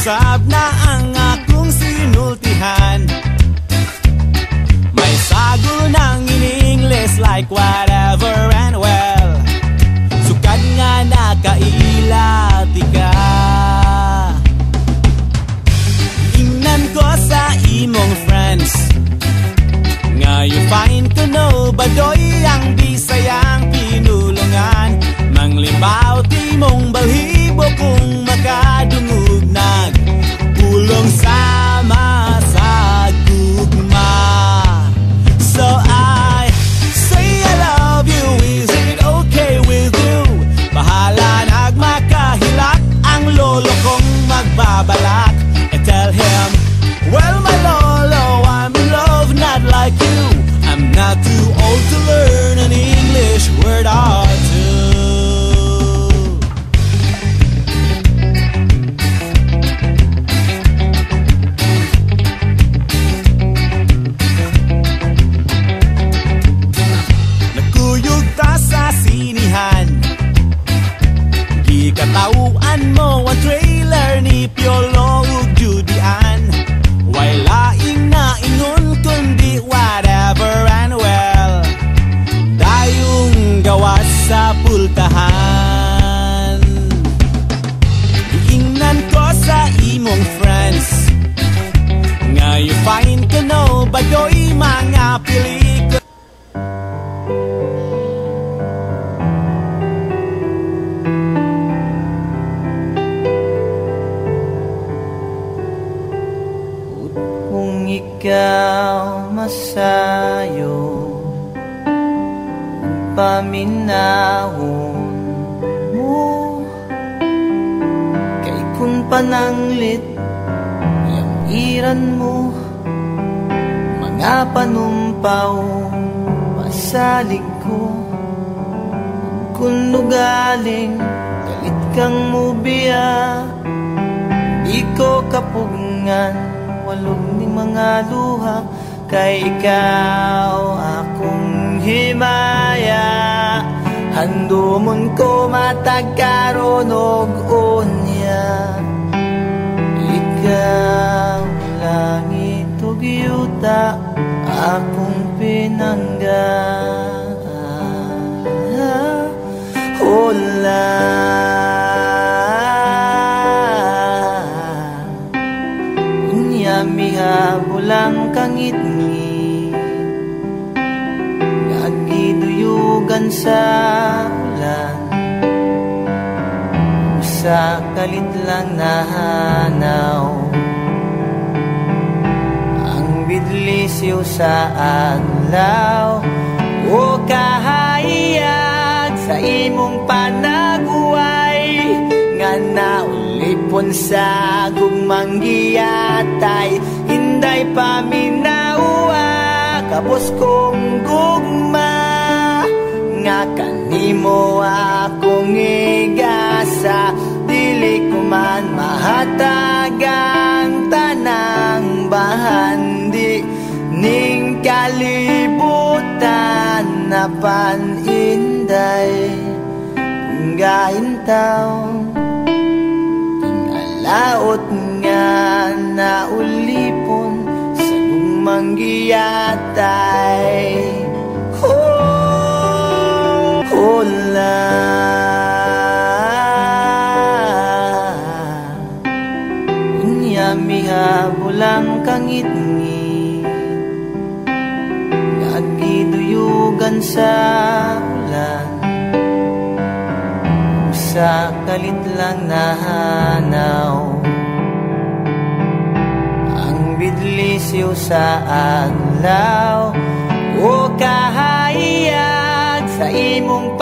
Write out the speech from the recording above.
usab na ang akong sinultihan. May sago ng in English like whatever and well. Sukad nga nakailati ka. Ingnan ko sa imong friends nga you find to know badoy ang Bisayang pinulungan. Manglibaw ti mong balhibo kung makadungog nag pulong sama sa gugma. So I say I love you, is it okay with you? Bahala nagmakahilak ang lolo kong magbabalak. I tell him, well my lolo, I'm in love not like you. I'm not too old to learn an English word or two. Nagkuyog ta sa sinihan, gikatauan mo ang trailer ni Piolo ug Judian. Why laing na ingon kundi whatever and well. Dayong gawas sa pultahan. Iingnan ko sa imong friends nga you find to know badoy mga pelikula. Ikaw masayo paminahon mo kay kung pananglit yung iran mo mga panumpaw pasalig ko kung nugaling galit kang mubiya di ko kapugngan walog ni mga luha kay ikaw akong himaya. Handumon ko matagkaroon og unya. Ikaw langit ug yuta akong pinangga. Hola mihabulang kangit-ngit nagiduyugan sa ulan sa kalit lang nahanaw ang bidlisyo sa adlaw o kahayag sa imong panaguway nga naulipon sa gugmang giyatay hinday paminawa kapos kong gugma nga kanimo akong igasa dili ko man mahatagang tanang bahandi ning kalibutan na paninday kung gaintaw laot nga naulipon sa gumang giyatay. Hola unya mihabulang kangit-ngit nagiduyugan sa ulan sa kalit lang nahanaw ang bidlisyo sa adlaw o kahayag sa imong